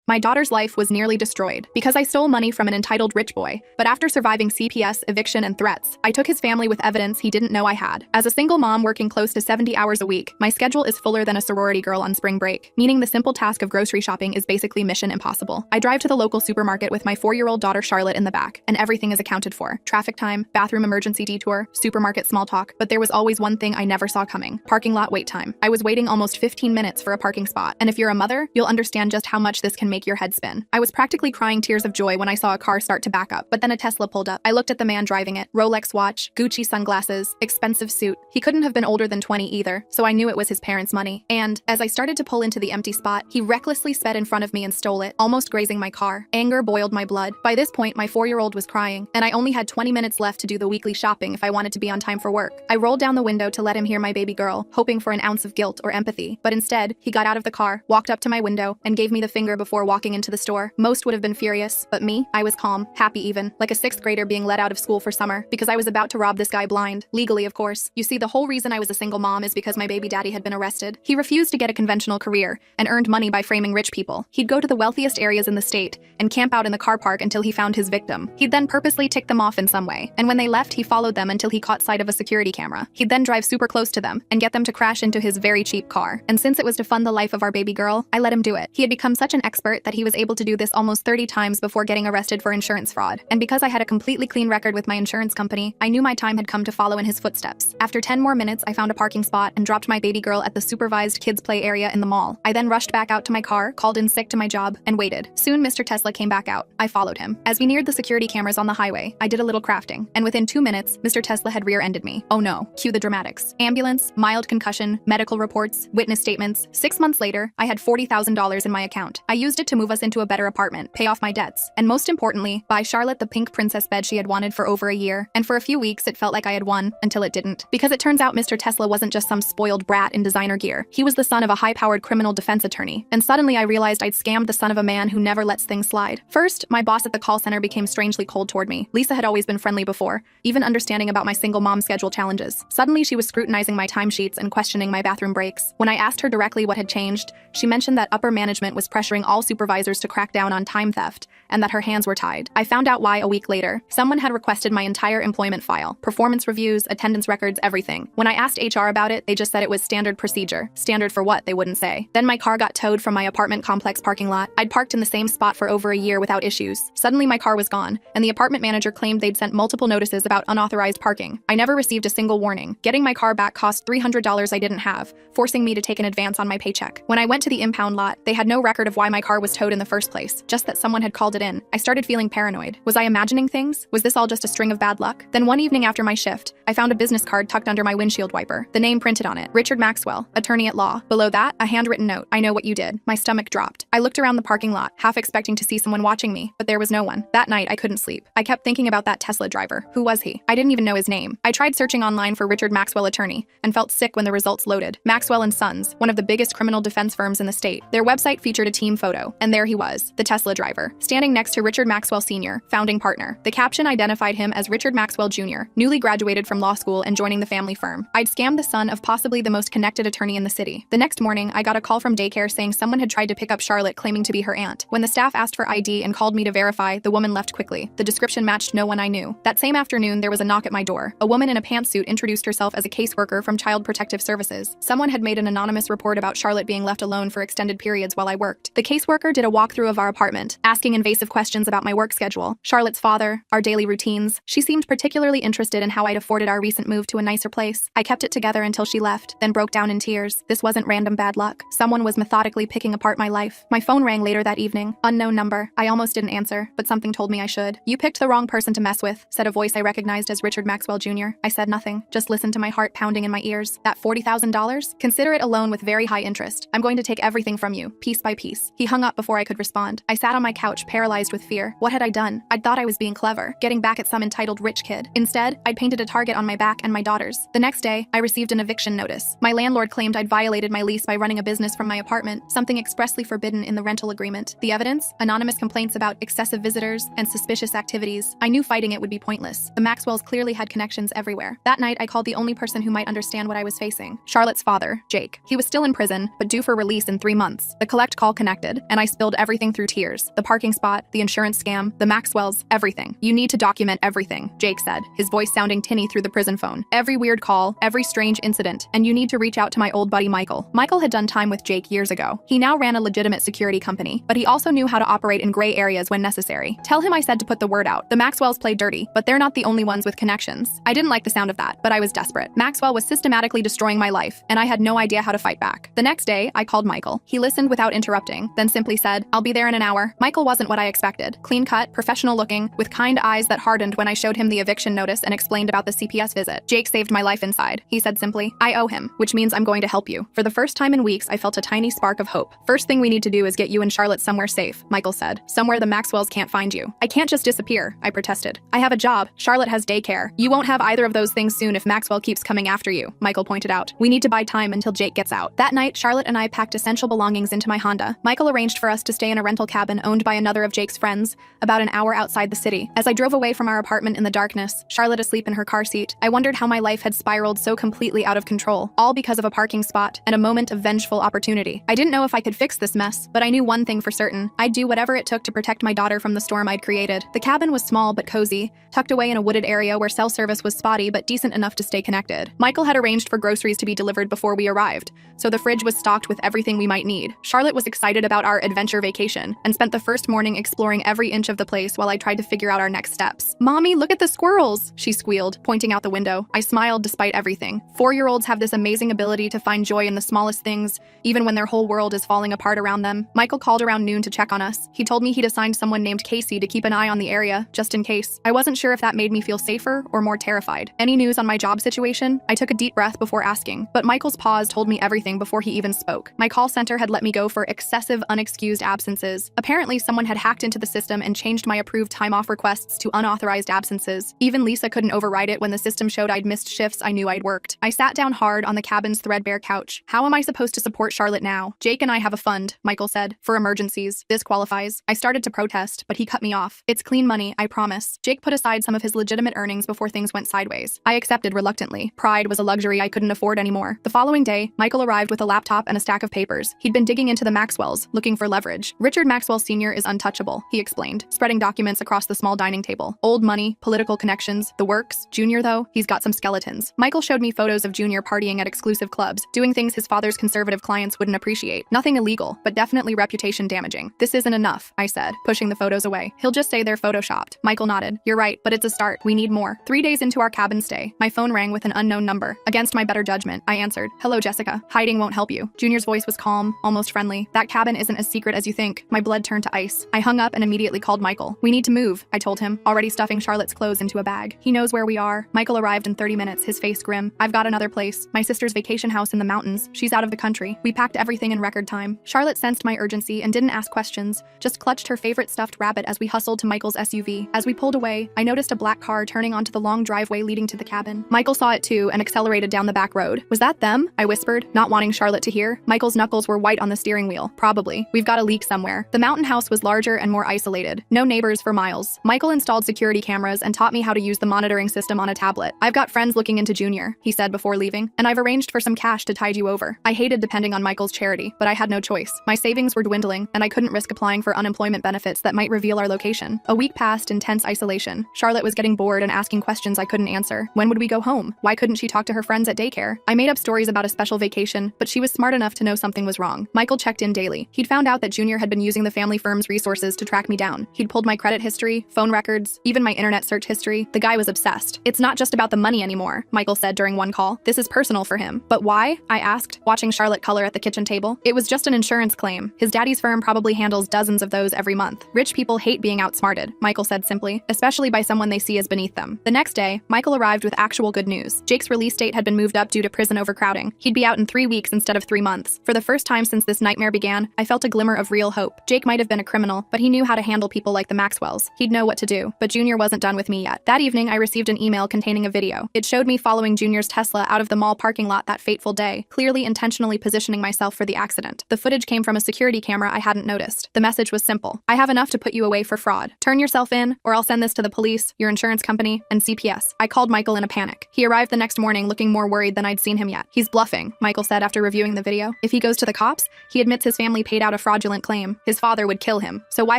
My daughter's life was nearly destroyed because I stole money from an entitled rich boy, but after surviving CPS, eviction, and threats, I took his family with evidence he didn't know I had. As a single mom working close to 70 hours a week, my schedule is fuller than a sorority girl on spring break, meaning the simple task of grocery shopping is basically mission impossible. I drive to the local supermarket with my 4-year-old daughter Charlotte in the back, and everything is accounted for. Traffic time, bathroom emergency detour, supermarket small talk, but there was always one thing I never saw coming: parking lot wait time. I was waiting almost 15 minutes for a parking spot, and if you're a mother, you'll understand just how much this can make your head spin. I was practically crying tears of joy when I saw a car start to back up, but then a Tesla pulled up. I looked at the man driving it. Rolex watch, Gucci sunglasses, expensive suit. He couldn't have been older than 20 either, so I knew it was his parents' money. And as I started to pull into the empty spot, he recklessly sped in front of me and stole it, almost grazing my car. Anger boiled my blood. By this point, my 4-year-old was crying, and I only had 20 minutes left to do the weekly shopping if I wanted to be on time for work. I rolled down the window to let him hear my baby girl, hoping for an ounce of guilt or empathy, but instead, he got out of the car, walked up to my window, and gave me the finger before walking into the store. Most would have been furious, but me, I was calm, happy even, like a 6th grader being let out of school for summer, because I was about to rob this guy blind. Legally, of course. You see, the whole reason I was a single mom is because my baby daddy had been arrested. He refused to get a conventional career, and earned money by framing rich people. He'd go to the wealthiest areas in the state, and camp out in the car park until he found his victim. He'd then purposely tick them off in some way, and when they left, he followed them until he caught sight of a security camera. He'd then drive super close to them, and get them to crash into his very cheap car. And since it was to fund the life of our baby girl, I let him do it. He had become such an expert that he was able to do this almost 30 times before getting arrested for insurance fraud. And because I had a completely clean record with my insurance company, I knew my time had come to follow in his footsteps. After 10 more minutes, I found a parking spot and dropped my baby girl at the supervised kids play area in the mall. I then rushed back out to my car, called in sick to my job, and waited. Soon Mr. Tesla came back out. I followed him. As we neared the security cameras on the highway, I did a little crafting, and within 2 minutes, Mr. Tesla had rear-ended me. Oh no, cue the dramatics. Ambulance, mild concussion, medical reports, witness statements. 6 months later, I had $40,000 in my account. I used it to move us into a better apartment, pay off my debts, and most importantly, buy Charlotte the pink princess bed she had wanted for over a year. And for a few weeks, it felt like I had won, until it didn't. Because it turns out Mr. Tesla wasn't just some spoiled brat in designer gear. He was the son of a high-powered criminal defense attorney. And suddenly I realized I'd scammed the son of a man who never lets things slide. First, my boss at the call center became strangely cold toward me. Lisa had always been friendly before, even understanding about my single mom schedule challenges. Suddenly she was scrutinizing my timesheets and questioning my bathroom breaks. When I asked her directly what had changed, she mentioned that upper management was pressuring all supervisors to crack down on time theft, and that her hands were tied. I found out why a week later. Someone had requested my entire employment file, performance reviews, attendance records, everything. When I asked HR about it, they just said it was standard procedure. Standard for what, they wouldn't say. Then my car got towed from my apartment complex parking lot. I'd parked in the same spot for over a year without issues. Suddenly my car was gone, and the apartment manager claimed they'd sent multiple notices about unauthorized parking. I never received a single warning. Getting my car back cost $300 I didn't have, forcing me to take an advance on my paycheck. When I went to the impound lot, they had no record of why my car was towed in the first place, just that someone had called it in. I started feeling paranoid. Was I imagining things? Was this all just a string of bad luck? Then one evening after my shift, I found a business card tucked under my windshield wiper. The name printed on it: Richard Maxwell, attorney at law. Below that, a handwritten note: I know what you did. My stomach dropped. I looked around the parking lot, half expecting to see someone watching me, but there was no one. That night, I couldn't sleep. I kept thinking about that Tesla driver. Who was he? I didn't even know his name. I tried searching online for Richard Maxwell attorney, and felt sick when the results loaded. Maxwell and Sons, one of the biggest criminal defense firms in the state. Their website featured a team photo, and there he was, the Tesla driver, standing next to Richard Maxwell Sr., founding partner. The caption identified him as Richard Maxwell Jr., newly graduated from law school and joining the family firm. I'd scammed the son of possibly the most connected attorney in the city. The next morning, I got a call from daycare saying someone had tried to pick up Charlotte claiming to be her aunt. When the staff asked for ID and called me to verify, the woman left quickly. The description matched no one I knew. That same afternoon, there was a knock at my door. A woman in a pantsuit introduced herself as a caseworker from Child Protective Services. Someone had made an anonymous report about Charlotte being left alone for extended periods while I worked. The caseworker did a walkthrough of our apartment, asking invasive questions about my work schedule, Charlotte's father, our daily routines. She seemed particularly interested in how I'd afforded our recent move to a nicer place. I kept it together until she left, then broke down in tears. This wasn't random bad luck. Someone was methodically picking apart my life. My phone rang later that evening. Unknown number. I almost didn't answer, but something told me I should. You picked the wrong person to mess with, said a voice I recognized as Richard Maxwell Jr. I said nothing, just listened to my heart pounding in my ears. That $40,000? Consider it a loan with very high interest. I'm going to take everything from you, piece by piece. He hung up before I could respond. I sat on my couch, paralyzed with fear. What had I done? I'd thought I was being clever, getting back at some entitled rich kid. Instead, I'd painted a target on my back and my daughter's. The next day, I received an eviction notice. My landlord claimed I'd violated my lease by running a business from my apartment, something expressly forbidden in the rental agreement. The evidence? Anonymous complaints about excessive visitors and suspicious activities. I knew fighting it would be pointless. The Maxwells clearly had connections everywhere. That night, I called the only person who might understand what I was facing: Charlotte's father, Jake. He was still in prison, but due for release in 3 months. The collect call connected, and and I spilled everything through tears. The parking spot, the insurance scam, the Maxwells, everything. You need to document everything, Jake said, his voice sounding tinny through the prison phone. Every weird call, every strange incident, and you need to reach out to my old buddy Michael. Michael had done time with Jake years ago. He now ran a legitimate security company, but he also knew how to operate in gray areas when necessary. Tell him I said to put the word out. The Maxwells played dirty, but they're not the only ones with connections. I didn't like the sound of that, but I was desperate. Maxwell was systematically destroying my life, and I had no idea how to fight back. The next day, I called Michael. He listened without interrupting, then simply said, "I'll be there in an hour." Michael wasn't what I expected. Clean-cut, professional-looking, with kind eyes that hardened when I showed him the eviction notice and explained about the CPS visit. "Jake saved my life inside," he said simply. "I owe him, which means I'm going to help you." For the first time in weeks, I felt a tiny spark of hope. "First thing we need to do is get you and Charlotte somewhere safe," Michael said. "Somewhere the Maxwells can't find you." "I can't just disappear," I protested. "I have a job. Charlotte has daycare. You won't have either of those things soon if Maxwell keeps coming after you," Michael pointed out. "We need to buy time until Jake gets out." That night, Charlotte and I packed essential belongings into my Honda. Michael arranged for us to stay in a rental cabin owned by another of Jake's friends, about an hour outside the city. As I drove away from our apartment in the darkness, Charlotte asleep in her car seat, I wondered how my life had spiraled so completely out of control, all because of a parking spot and a moment of vengeful opportunity. I didn't know if I could fix this mess, but I knew one thing for certain. I'd do whatever it took to protect my daughter from the storm I'd created. The cabin was small but cozy, tucked away in a wooded area where cell service was spotty but decent enough to stay connected. Michael had arranged for groceries to be delivered before we arrived, so the fridge was stocked with everything we might need. Charlotte was excited about our adventure vacation and spent the first morning exploring every inch of the place while I tried to figure out our next steps. "Mommy, look at the squirrels," she squealed, pointing out the window. I smiled despite everything. 4-year-olds have this amazing ability to find joy in the smallest things, even when their whole world is falling apart around them. Michael called around noon to check on us. He told me he'd assigned someone named Casey to keep an eye on the area, just in case. I wasn't sure if that made me feel safer or more terrified. "Any news on my job situation?" I took a deep breath before asking, but Michael's pause told me everything before he even spoke. My call center had let me go for excessive unexcused absences. Apparently, someone had hacked into the system and changed my approved time-off requests to unauthorized absences. Even Lisa couldn't override it when the system showed I'd missed shifts I knew I'd worked. I sat down hard on the cabin's threadbare couch. How am I supposed to support Charlotte now? "Jake and I have a fund," Michael said, "for emergencies. This qualifies." I started to protest, but he cut me off. "It's clean money, I promise." Jake put aside some of his legitimate earnings before things went sideways. I accepted reluctantly. Pride was a luxury I couldn't afford anymore. The following day, Michael arrived with a laptop and a stack of papers. He'd been digging into the Maxwells, looking for leverage. "Richard Maxwell Sr. is untouchable," he explained, spreading documents across the small dining table. "Old money, political connections, the works. Junior, though, he's got some skeletons." Michael showed me photos of Junior partying at exclusive clubs, doing things his father's conservative clients wouldn't appreciate. Nothing illegal, but definitely reputation damaging. "This isn't enough," I said, pushing the photos away. "He'll just say they're photoshopped." Michael nodded. "You're right, but it's a start. We need more." 3 days into our cabin stay, my phone rang with an unknown number. Against my better judgment, I answered. "Hello, Jessica. Hiding won't help you." Junior's voice was calm, almost friendly. "That cabin isn't as secret as you think." My blood turned to ice. I hung up and immediately called Michael. "We need to move," I told him, already stuffing Charlotte's clothes into a bag. "He knows where we are." Michael arrived in 30 minutes, his face grim. "I've got another place. My sister's vacation house in the mountains. She's out of the country." We packed everything in record time. Charlotte sensed my urgency and didn't ask questions, just clutched her favorite stuffed rabbit as we hustled to Michael's SUV. As we pulled away, I noticed a black car turning onto the long driveway leading to the cabin. Michael saw it too and accelerated down the back road. "Was that them?" I whispered, not wanting Charlotte to hear. Michael's knuckles were white on the steering wheel. "Probably. We've got a leak somewhere." The mountain house was larger and more isolated. No neighbors for miles. Michael installed security cameras and taught me how to use the monitoring system on a tablet. "I've got friends looking into Junior," he said before leaving, "and I've arranged for some cash to tide you over." I hated depending on Michael's charity, but I had no choice. My savings were dwindling, and I couldn't risk applying for unemployment benefits that might reveal our location. A week passed in tense isolation. Charlotte was getting bored and asking questions I couldn't answer. When would we go home? Why couldn't she talk to her friends at daycare? I made up stories about a special vacation, but she was smart enough to know something was wrong. Michael checked in daily. He'd found out that Junior had been using the family firm's resources to track me down. He'd pulled my credit history, phone records, even my internet search history. The guy was obsessed. "It's not just about the money anymore," Michael said during one call. "This is personal for him." "But why?" I asked, watching Charlotte color at the kitchen table. "It was just an insurance claim. His daddy's firm probably handles dozens of those every month. Rich people hate being outsmarted," Michael said simply, especially by someone they see as beneath them. The next day, Michael arrived with actual good news. Jake's release date had been moved up due to prison overcrowding. He'd be out in 3 weeks instead of 3 months. For the first time since this nightmare began, I felt a glimmer of real hope. Jake might have been a criminal, but he knew how to handle people like the Maxwells. He'd know what to do. But Junior wasn't done with me yet. That evening, I received an email containing a video. It showed me following Junior's Tesla out of the mall parking lot that fateful day, clearly intentionally positioning myself for the accident. The footage came from a security camera I hadn't noticed. The message was simple. "I have enough to put you away for fraud. Turn yourself in, or I'll send this to the police, your insurance company, and CPS." I called Michael in a panic. He arrived the next morning looking more worried than I'd seen him yet. "He's bluffing," Michael said after reviewing the video. "If he goes to the cops, he admits his family paid out a fraudulent claim. His father would kill him. So why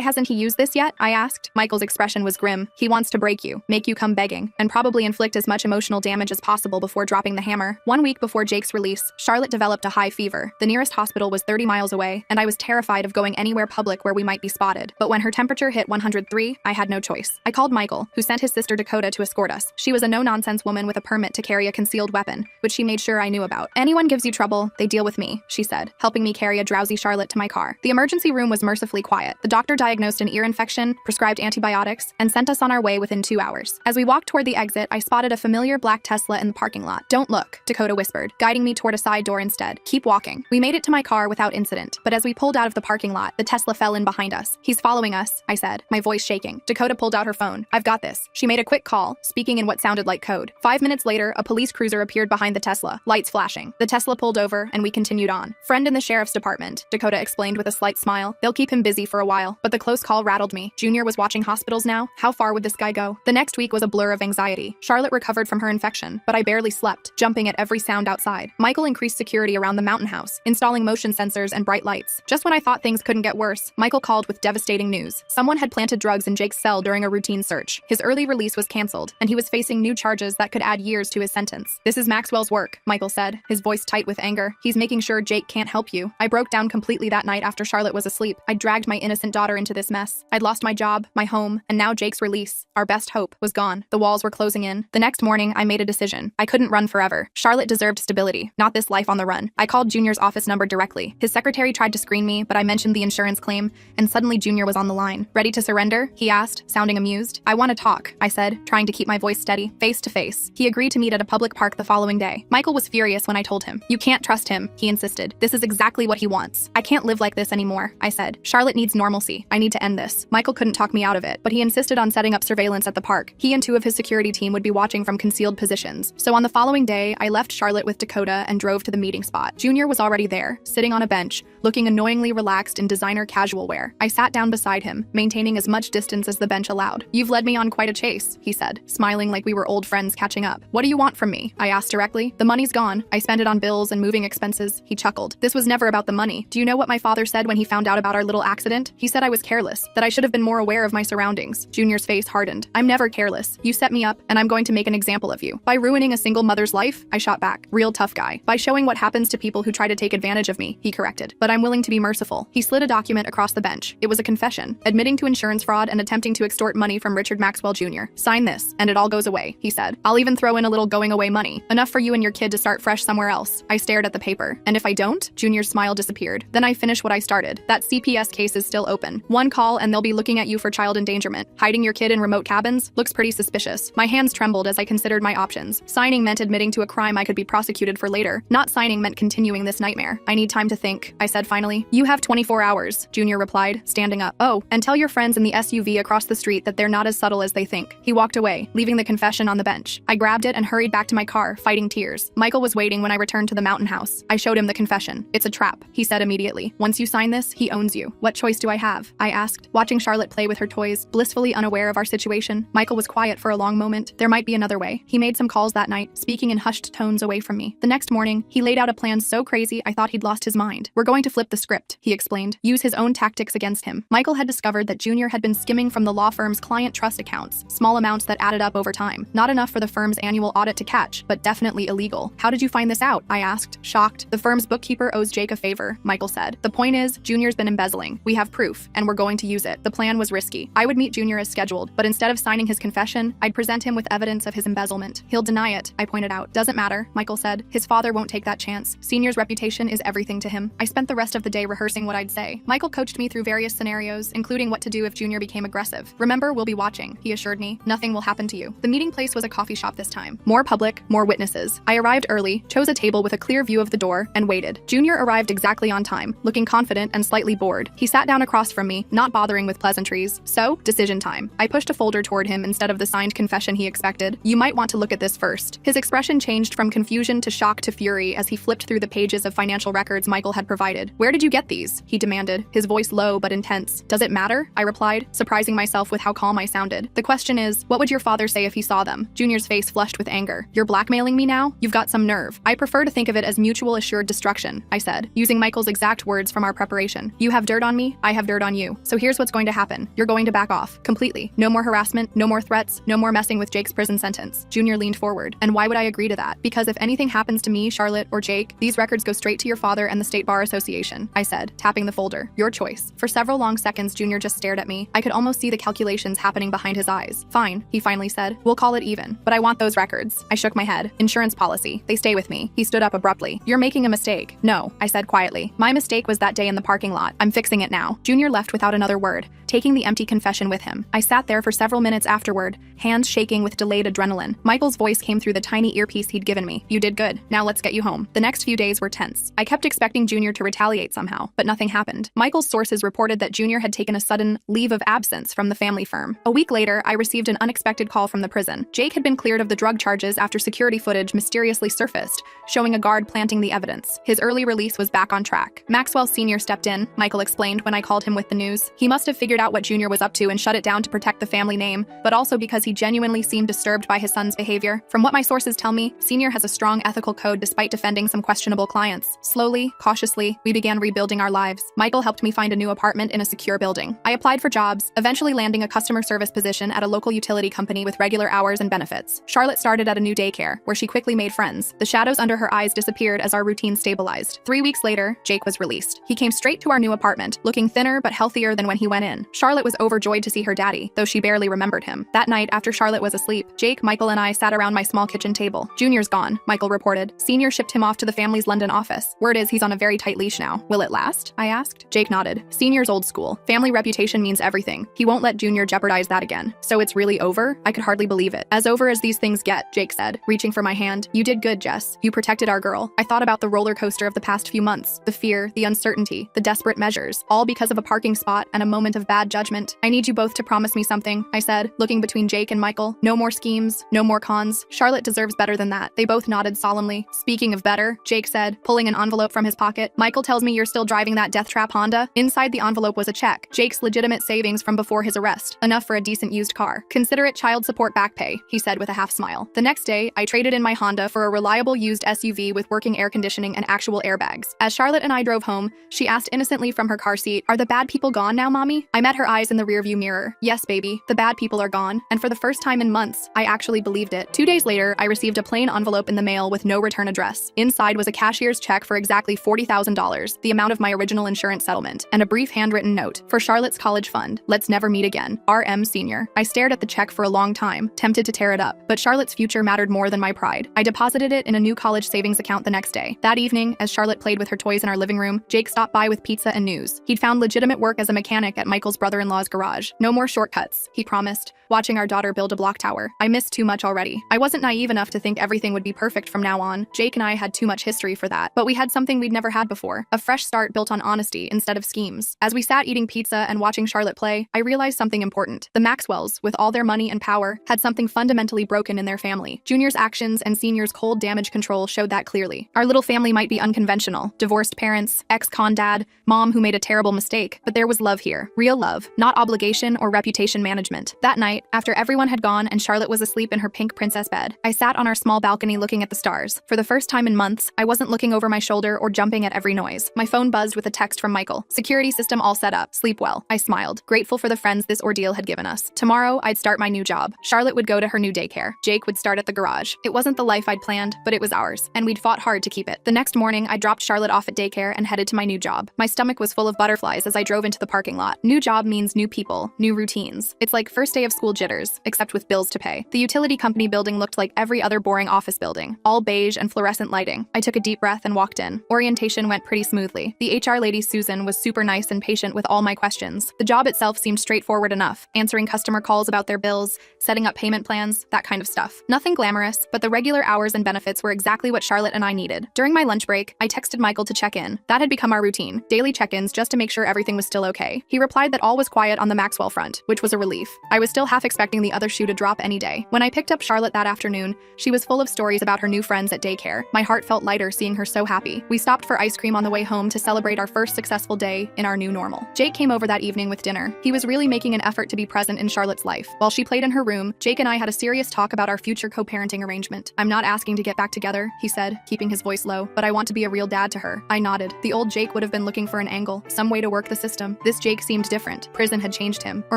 hasn't he used this yet? I asked. Michael's expression was grim. He wants to break you, make you come begging, and probably inflict as much emotional damage as possible before dropping the hammer. 1 week before Jake's release, Charlotte developed a high fever. The nearest hospital was 30 miles away, and I was terrified of going anywhere public where we might be spotted. But when her temperature hit 103, I had no choice. I called Michael, who sent his sister Dakota to escort us. She was a no-nonsense woman with a permit to carry a concealed weapon, which she made sure I knew about. Anyone gives you trouble, they deal with me, she said, helping me carry a drowsy Charlotte to my car. The emergency room was mercifully quiet. The doctor diagnosed an ear infection, prescribed antibiotics, and sent us on our way within 2 hours. As we walked toward the exit, I spotted a familiar black Tesla in the parking lot. Don't look, Dakota whispered, guiding me toward a side door instead. Keep walking. We made it to my car without incident, but as we pulled out of the parking lot, the Tesla fell in behind us. He's following us, I said, my voice shaking. Dakota pulled out her phone. I've got this. She made a quick call, speaking in what sounded like code. 5 minutes later, a police cruiser appeared behind the Tesla, lights flashing. The Tesla pulled over, and we continued on. Friend in the sheriff's department, Dakota explained with a slight smile. They'll keep him busy for a while, but the close call rattled me. Junior was watching hospitals now. How far would this guy go? The next week was a blur of anxiety. Charlotte recovered from her infection, but I barely slept, jumping at every sound outside. Michael increased security around the mountain house, installing motion sensors and bright lights. Just when I thought things couldn't get worse, Michael called with devastating news. Someone had planted drugs in Jake's cell during a routine search. His early release was canceled, and he was facing new charges that could add years to his sentence. This is Maxwell's work, Michael said, his voice tight with anger. He's making sure Jake can't help you. I broke down completely that night after Charlotte was asleep. I dragged my innocent daughter into this mess. I'd lost my job, my home, and now Jake's release, our best hope, was gone. The walls were closing in. The next morning, I made a decision. I couldn't run forever. Charlotte deserved stability, not this life on the run. I called Junior's office number directly. His secretary tried to screen me, but I mentioned the insurance claim, and suddenly Junior was on the line. Ready to surrender? He asked, sounding amused. I want to talk, I said, trying to keep my voice steady, face to face. He agreed to meet at a public park the following day. Michael was furious when I told him. You can't trust him, he insisted. This is exactly what he wants. I can't live like this anymore, I said. Charlotte needs normalcy. I need to end this. Michael couldn't talk me out of it, but he insisted on setting up surveillance at the park. He and 2 of his security team would be watching from concealed positions. So on the following day, I left Charlotte with Dakota and drove to the meeting spot. Junior was already there, sitting on a bench, looking annoyingly relaxed in designer casual wear. I sat down beside him, maintaining as much distance as the bench allowed. You've led me on quite a chase, he said, smiling like we were old friends catching up. What do you want from me? I asked directly. The money's gone. I spent it on bills and moving expenses, he chuckled. This was never about the money. Do you know what my father said when he found out about our little accident? He said I was careless, that I should have been more aware of my surroundings. Junior's face hardened. I'm never careless. You set me up, and I'm going to make an example of you. By ruining a single mother's life, I shot back. Real tough guy. By showing what happens to people who try to take advantage of me, he corrected. But I'm willing to be merciful. He slid a document across the bench. It was a confession, admitting to insurance fraud and attempting to extort money from Richard Maxwell Jr. Sign this, and it all goes away, he said. I'll even throw in a little going away money. Enough for you and your kid to start fresh somewhere else. I stared at the paper. And if I don't? Junior's smile disappeared. Then I finish what I started. That CPS case is still open. 1 call and they'll be looking at you for child endangerment. Hiding your kid in remote cabins? Looks pretty suspicious. My hands trembled as I considered my options. Signing meant admitting to a crime I could be prosecuted for later. Not signing meant continuing this nightmare. I need time to think, I said finally. You have 24 hours, Junior replied, standing up. Oh, and tell your friends in the SUV across the street that they're not as subtle as they think. He walked away, leaving the confession on the bench. I grabbed it and hurried back to my car, fighting tears. Michael was waiting when I returned to the mountain house. I showed him the confession. It's a trap, he said immediately. Once you sign this, he owns you. What choice do I have? I asked, watching Charlotte play with her toys, blissfully unaware of our situation. Michael was quiet for a long moment. There might be another way. He made some calls that night, speaking in hushed tones away from me. The next morning, he laid out a plan so crazy I thought he'd lost his mind. We're going to flip the script, he explained, use his own tactics against him. Michael had discovered that Junior had been skimming from the law firm's client trust accounts, small amounts that added up over time. Not enough for the firm's annual audit to catch, but definitely illegal. How did you find this out? I asked, shocked. The firm's bookkeeper owes Jake a favor, Michael said. The point is, Junior's been embezzling. We have proof, and we're going to use it. The plan was risky. I would meet Junior as scheduled, but instead of signing his confession, I'd present him with evidence of his embezzlement. He'll deny it, I pointed out. Doesn't matter, Michael said. His father won't take that chance. Senior's reputation is everything to him. I spent the rest of the day rehearsing what I'd say. Michael coached me through various scenarios, including what to do if Junior became aggressive. Remember, we'll be watching, he assured me. Nothing will happen to you. The meeting place was a coffee shop this time. More public, more witnesses. I arrived early, chose a table with a clear view of the door, and waited. Junior arrived exactly on time, looking confident and slightly bored. He sat down across from me, not bothering with pleasantries. So, decision time. I pushed a folder toward him instead of the signed confession he expected. You might want to look at this first. His expression changed from confusion to shock to fury as he flipped through the pages of financial records Michael had provided. Where did you get these? He demanded, his voice low but intense. Does it matter? I replied, surprising myself with how calm I sounded. The question is, what would your father say if he saw them? Junior's face flushed with anger. You're blackmailing me now? You've got some nerve. I prefer to think of it as mutual assured destruction, I said, using Michael's exact words from our preparation. You have dirt on me, I have dirt on you. So here's what's going to happen. You're going to back off. Completely. No more harassment, no more threats, no more messing with Jake's prison sentence. Junior leaned forward. And why would I agree to that? Because if anything happens to me, Charlotte, or Jake, these records go straight to your father and the State Bar Association, I said, tapping the folder. Your choice. For several long seconds, Junior just stared at me. I could almost see the calculations happening behind his eyes. Fine, he finally said. We'll call it even. But I want those records. I shook my head. Insurance policy. They stay with me. He stood up abruptly. You're making a mistake. No, I said quietly. My mistake was that day in the parking lot. I'm fixing it now. Junior left without another word, taking the empty confession with him. I sat there for several minutes afterward, hands shaking with delayed adrenaline. Michael's voice came through the tiny earpiece he'd given me. You did good. Now let's get you home. The next few days were tense. I kept expecting Junior to retaliate somehow, but nothing happened. Michael's sources reported that Junior had taken a sudden leave of absence from the family firm. A week later, I received an unexpected call from the prison. Jake had been cleared of the drug charges after security footage mysteriously surfaced, showing a guard planting the evidence. His early release was back on track. Maxwell Sr. stepped in, Michael explained when I called him with the news. He must have figured out what Junior was up to and shut it down to protect the family name, but also because he genuinely seemed disturbed by his son's behavior. From what my sources tell me, Senior has a strong ethical code despite defending some questionable clients. Slowly, cautiously, we began rebuilding our lives. Michael helped me find a new apartment in a secure building. I applied for jobs, eventually landing a customer service position at a local utility company with regular hours and benefits. Charlotte started at a new daycare, where she quickly made friends. The shadows under her eyes disappeared as our routine stabilized. 3 weeks later, Jake was released. He came straight to our new apartment, looking thinner but healthier than when he went in. Charlotte was overjoyed to see her daddy, though she barely remembered him. That night, after Charlotte was asleep, Jake, Michael, and I sat around my small kitchen table. Junior's gone, Michael reported. Senior shipped him off to the family's London office. Word is he's on a very tight leash now. Will it last? I asked. Jake nodded. Senior's old school. Family reputation means everything. He won't let Junior jeopardize that again. So it's really over? I could hardly believe it. As over as these things get, Jake said, reaching for my hand. You did good, Jess. You protected our girl. I thought about the roller coaster of the past few months, the fear, the uncertainty, the desperate measures, all because of a parking spot and a moment of bad judgment. I need you both to promise me something, I said, looking between Jake and Michael. No more schemes, no more cons. Charlotte deserves better than that. They both nodded solemnly. Speaking of better, Jake said, pulling an envelope from his pocket. Michael tells me you're still driving that death trap Honda. Inside the envelope was a check, Jake's legitimate savings from before his arrest, enough for a decent used car. Consider it child support back pay, he said with a half smile. The next day, I traded in my Honda for a reliable used SUV with working air conditioning and actual airbags. As Charlotte and I drove home, she asked innocently from her car seat, "Are the bad people gone now, Mommy?" I met her eyes in the rearview mirror. Yes, baby, the bad people are gone. And for the first time in months, I actually believed it. 2 days later, I received a plain envelope in the mail with no return address. Inside was a cashier's check for exactly $40,000, the amount of my original insurance settlement, and a brief handwritten note, for Charlotte's college fund. Let's never meet again. R.M. Sr. I stared at the check for a long time, tempted to tear it up, but Charlotte's future mattered more than my pride. I deposited it in a new college savings account the next day. That evening, as Charlotte played with her toys in our living room, Jake stopped by with pizza and news. He'd found legitimate work as a mechanic at Michael's brother-in-law's garage. No more shortcuts, he promised, watching our daughter build a block tower. I missed too much already. I wasn't naive enough to think everything would be perfect from now on. Jake and I had too much history for that, but we had something we'd never had before, a fresh start built on honesty instead of schemes. As we sat eating pizza and watching Charlotte play, I realized something important. The Maxwells, with all their money and power, had something fundamentally broken in their family. Junior's actions and Senior's cold damage control showed that clearly. Our little family might be unconventional, divorced parents, ex-con dad, mom who made a terrible mistake, but there was love here. Real love, not obligation or reputation management. That night, after everyone had gone and Charlotte was asleep in her pink princess bed, I sat on our small balcony looking at the stars. For the first time in months, I wasn't looking over my shoulder or jumping at every noise. My phone buzzed with a text from Michael. Security system all set up. Sleep well. I smiled, grateful for the friends this ordeal had given us. Tomorrow, I'd start my new job. Charlotte would go to her new daycare. Jake would start at the garage. It wasn't the life I'd planned, but it was ours, and we'd fought hard to keep it. The next morning, I dropped Charlotte off at daycare and headed to my new job. My stomach was full of butterflies as I drove into the parking lot. New job means new people, new routines. It's like first day of school jitters, except with bills to pay. The utility company building looked like every other boring office building, all beige and fluorescent lighting. I took a deep breath and walked in. Orientation went pretty smoothly. The HR lady, Susan, was super nice and patient with all my questions. The job itself seemed straightforward enough, answering customer calls about their bills, setting up payment plans, that kind of stuff. Nothing glamorous, but the regular hours and benefits were exactly what Charlotte and I needed. During my lunch break, I texted Michael to check in. That had become our routine, daily check-ins just to make sure everything was still okay. He replied that all was quiet on the Maxwell front, which was a relief. I was still half expecting the other shoe to drop any day. When I picked up Charlotte that afternoon, she was full of stories about her new friends at daycare. My heart felt lighter seeing her so happy. We stopped for ice cream on the way home to celebrate our first successful day in our new normal. Jake came over that evening with dinner. He was really making an effort to be present in Charlotte's life. While she played in her room, Jake and I had a serious talk about our future co-parenting arrangement. "I'm not asking to get back together," he said, keeping his voice low, "but I want to be a real dad to her." I nodded. The old Jake would have been looking for an angle, some way to work the system. This Jake seemed different. Prison had changed him, or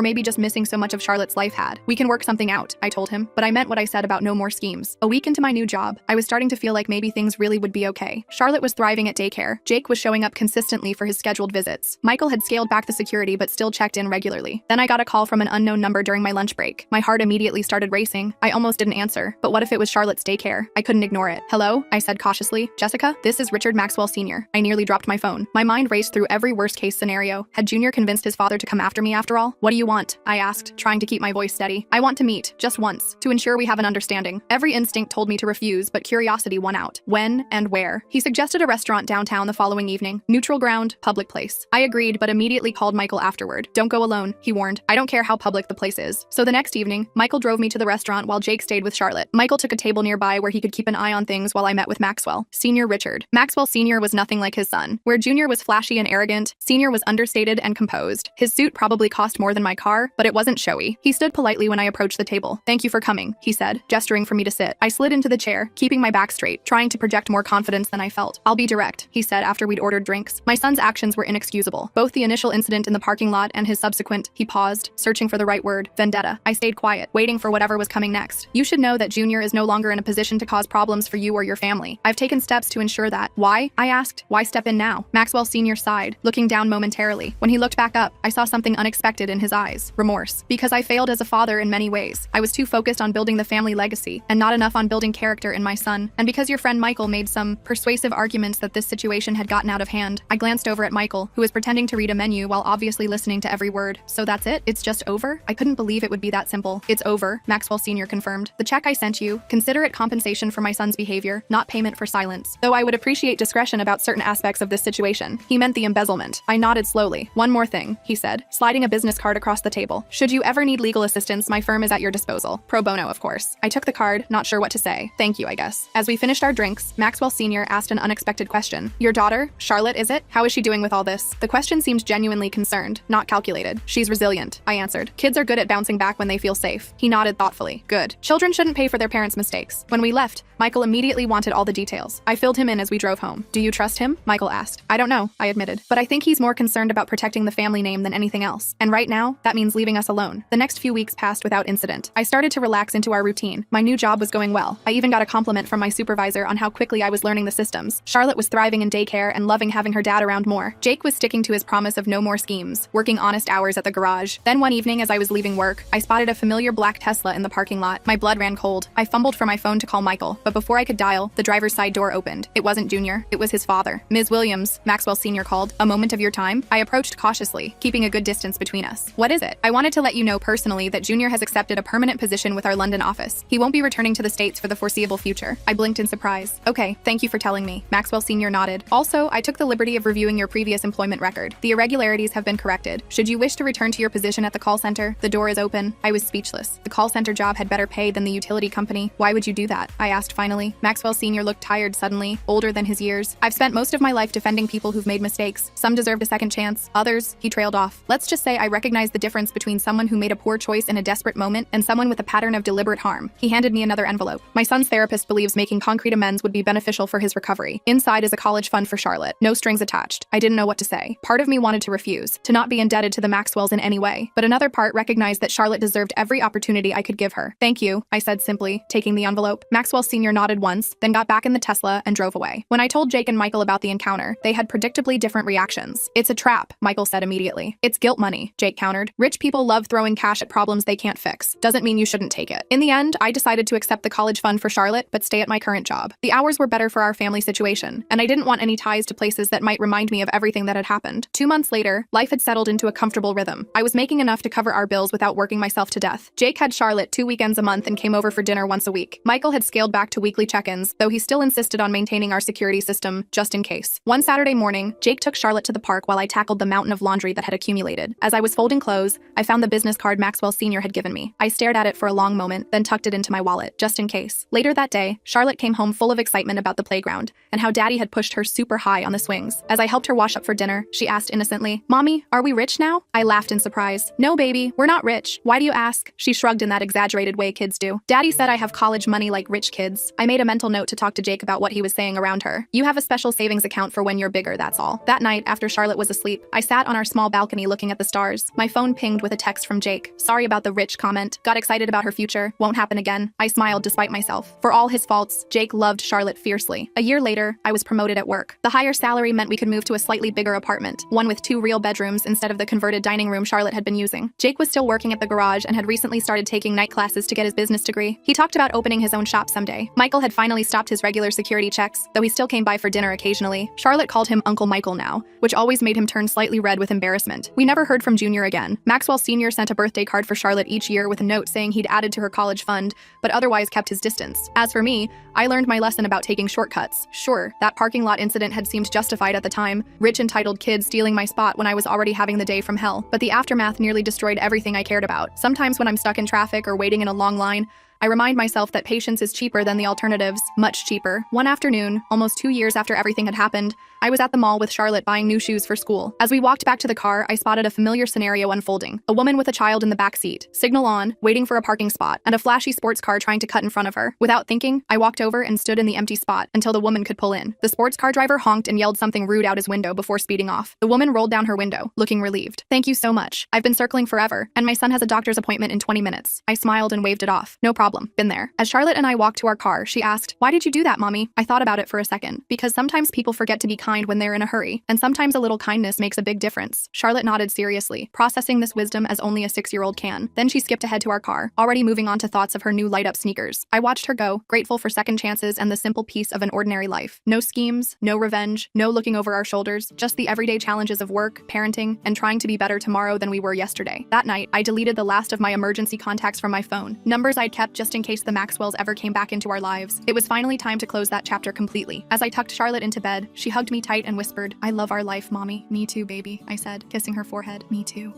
maybe just missing so much of Charlotte's life had. "We can work something out," I told him, but I meant what I said about no more schemes. A week into my new job, I was starting to feel like maybe things really would be okay. Charlotte was thriving at daycare. Jake was showing up consistently for his scheduled visits. Michael had scaled back the security but still checked in regularly. Then I got a call from an unknown number during my lunch break. My heart immediately started racing. I almost didn't answer, but what if it was Charlotte's daycare? I couldn't ignore it. "Hello?" I said cautiously. "Jessica, this is Richard Maxwell Sr." I nearly dropped my phone. My mind raced through every worst-case scenario. Had Junior convinced his father to come after me after all? "What do you want?" I asked, trying to keep my voice steady. "I want to meet, just once, to ensure we have an understanding." Every instinct told me to refuse, but curiosity won out. When and where? He suggested a restaurant downtown the following evening. Neutral ground, public place. I agreed, but immediately called Michael afterward. "Don't go alone," he warned. "I don't care how public the place is." So the next evening, Michael drove me to the restaurant while Jake stayed with Charlotte. Michael took a table nearby where he could keep an eye on things while I met with Maxwell. Senior Richard. Maxwell Sr. was nothing like his son. Where Junior was flashy and arrogant, Senior was understated and composed. His suit probably cost more than my car, but it wasn't showy. He stood politely when I approached the table. "Thank you for coming," he said, gesturing for me to sit. I slid into the chair, keeping my back straight, trying to project more confidence than I felt. "I'll be direct," he said after we'd ordered drinks. My son's actions were inexcusable. Both the initial incident in the parking lot and his subsequent, he paused, searching for the right word, vendetta. I stayed quiet, waiting for whatever was coming next. "You should know that Junior is no longer in a position to cause problems for you or your family. I've taken steps to ensure that." "Why?" I asked. "Why step in now?" Maxwell Sr. sighed, looking down momentarily. When he looked back up, I saw something unexpected in his eyes. Remorse. "Because I failed as a father in many ways. I was too focused on building the family legacy, and not enough on building character in my son. And because your friend Michael made some persuasive arguments that this situation had gotten out of hand." I glanced over at Michael, who was pretending to read a menu while obviously listening to every word. "So that's it? It's just over?" I couldn't believe it would be that simple. "It's over," Maxwell Sr. confirmed. "The check I sent you, consider it compensation for my son's behavior, not payment for silence. Though I would appreciate discretion about certain aspects of this situation." He meant the embezzlement. I nodded slowly. "One more thing," he said, sliding a business card across the table. "Should you ever need legal assistance, my firm is at your disposal. Pro bono, of course." I took the card, not sure what to say. "Thank you, I guess." As we finished our drinks, Maxwell Sr. asked an unexpected question. "Your daughter, Charlotte, is it? How is she doing with all this?" The question seemed genuinely concerned, not calculated. "She's resilient," I answered. "Kids are good at bouncing back when they feel safe." He nodded thoughtfully. "Good. Children shouldn't pay for their parents' mistakes." When we left, Michael immediately wanted all the details. I filled him in as we drove home. "Do you trust him?" Michael asked. "I don't know," I admitted. "But I think he's more concerned about protecting the family name than anything else. And right now, that means leaving us alone." The next few weeks passed without incident. I started to relax into our routine. My new job was going well. I even got a compliment from my supervisor on how quickly I was learning the systems. Charlotte was thriving in daycare and loving having her dad around more. Jake was sticking to his promise of no more schemes, working honest hours at the garage. Then one evening as I was leaving work, I spotted a familiar black Tesla in the parking lot. My blood ran cold. I fumbled for my phone to call Michael, but before I could dial, the driver's side door opened. It wasn't Junior, it was his father. "Ms. Williams," Maxwell Sr. called. "A moment of your time?" I approached cautiously, keeping a good distance between us. "What is it?" "I wanted to let you know personally that Junior has accepted a permanent position with our London office. He won't be returning to the States for the foreseeable future." I blinked in surprise. "Okay, thank you for telling me." Maxwell Sr. nodded. "Also, I took the liberty of reviewing your previous employment record. The irregularities have been corrected. Should you wish to return to your position at the call center, the door is open." I was speechless. The call center job had better pay than the utility company. "Why would you do that?" I asked finally. Maxwell Sr. looked tired suddenly, older than his years. "I've spent most of my life defending people who've made mistakes. Some deserved a second chance. Others," he trailed off. "Let's just say I recognize the difference between someone who made a poor choice in a desperate moment and someone with a pattern of deliberate harm." He handed me another envelope. "My son's therapist believes making concrete amends would be beneficial for his recovery. Inside is a college fund for Charlotte. No strings attached." I didn't know what to say. Part of me wanted to refuse, to not be indebted to the Maxwells in any way, but another part recognized that Charlotte deserved every opportunity I could give her. "Thank you," I said simply, taking the envelope. Maxwell Sr. nodded once, then got back in the Tesla and drove away. When I told Jake and Michael about the encounter, they had predictably different reactions. "It's a trap," Michael said immediately. "It's guilt money," Jake countered. "Rich people love throwing cash at problems they can't fix. Doesn't mean you shouldn't take it." In the end, I decided to accept the college fund for Charlotte, but stay at my current job. The hours were better for our family situation, and I didn't want any ties to places that might remind me of everything that had happened. 2 months later, life had settled into a comfortable rhythm. I was making enough to cover our bills without working myself to death. Jake had Charlotte 2 weekends a month and came over for dinner once a week. Michael had scaled back to weekly check-ins, though he still insisted on maintaining our security system, just in case. One Saturday morning, Jake took Charlotte to the park while I tackled the mountain of laundry that had accumulated. As I was folding clothes, I found the business card Maxwell Maxwell Sr. had given me. I stared at it for a long moment, then tucked it into my wallet, just in case. Later that day, Charlotte came home full of excitement about the playground and how Daddy had pushed her super high on the swings. As I helped her wash up for dinner, she asked innocently, "Mommy, are we rich now?" I laughed in surprise. "No, baby, we're not rich. Why do you ask?" She shrugged in that exaggerated way kids do. "Daddy said I have college money like rich kids." I made a mental note to talk to Jake about what he was saying around her. "You have a special savings account for when you're bigger, that's all." That night, after Charlotte was asleep, I sat on our small balcony looking at the stars. My phone pinged with a text from Jake. "Sorry about the rich comment. Got excited about her future. Won't happen again." I smiled despite myself. For all his faults, Jake loved Charlotte fiercely. A year later, I was promoted at work. The higher salary meant we could move to a slightly bigger apartment, one with 2 real bedrooms instead of the converted dining room Charlotte had been using. Jake was still working at the garage and had recently started taking night classes to get his business degree. He talked about opening his own shop someday. Michael had finally stopped his regular security checks, though he still came by for dinner occasionally. Charlotte called him Uncle Michael now, which always made him turn slightly red with embarrassment. We never heard from Junior again. Maxwell Sr. sent a birthday card for Charlotte each year with a note saying he'd added to her college fund, but otherwise kept his distance. As for me, I learned my lesson about taking shortcuts. Sure, that parking lot incident had seemed justified at the time, rich entitled kids stealing my spot when I was already having the day from hell, but the aftermath nearly destroyed everything I cared about. Sometimes when I'm stuck in traffic or waiting in a long line, I remind myself that patience is cheaper than the alternatives, much cheaper. One afternoon, almost 2 years after everything had happened, I was at the mall with Charlotte buying new shoes for school. As we walked back to the car, I spotted a familiar scenario unfolding. A woman with a child in the back seat, signal on, waiting for a parking spot, and a flashy sports car trying to cut in front of her. Without thinking, I walked over and stood in the empty spot until the woman could pull in. The sports car driver honked and yelled something rude out his window before speeding off. The woman rolled down her window, looking relieved. "Thank you so much. I've been circling forever, and my son has a doctor's appointment in 20 minutes. I smiled and waved it off. "No problem. Been there." As Charlotte and I walked to our car, she asked, "Why did you do that, Mommy?" I thought about it for a second. Because sometimes people forget to be kind when they're in a hurry, and sometimes a little kindness makes a big difference. Charlotte nodded seriously, processing this wisdom as only a 6-year-old can. Then she skipped ahead to our car, already moving on to thoughts of her new light-up sneakers. I watched her go, grateful for second chances and the simple peace of an ordinary life. No schemes, no revenge, no looking over our shoulders, just the everyday challenges of work, parenting, and trying to be better tomorrow than we were yesterday. That night, I deleted the last of my emergency contacts from my phone, numbers I'd kept just in case the Maxwells ever came back into our lives. It was finally time to close that chapter completely. As I tucked Charlotte into bed, she hugged me tight and whispered, "I love our life, Mommy." "Me too, baby," I said, kissing her forehead. "Me too."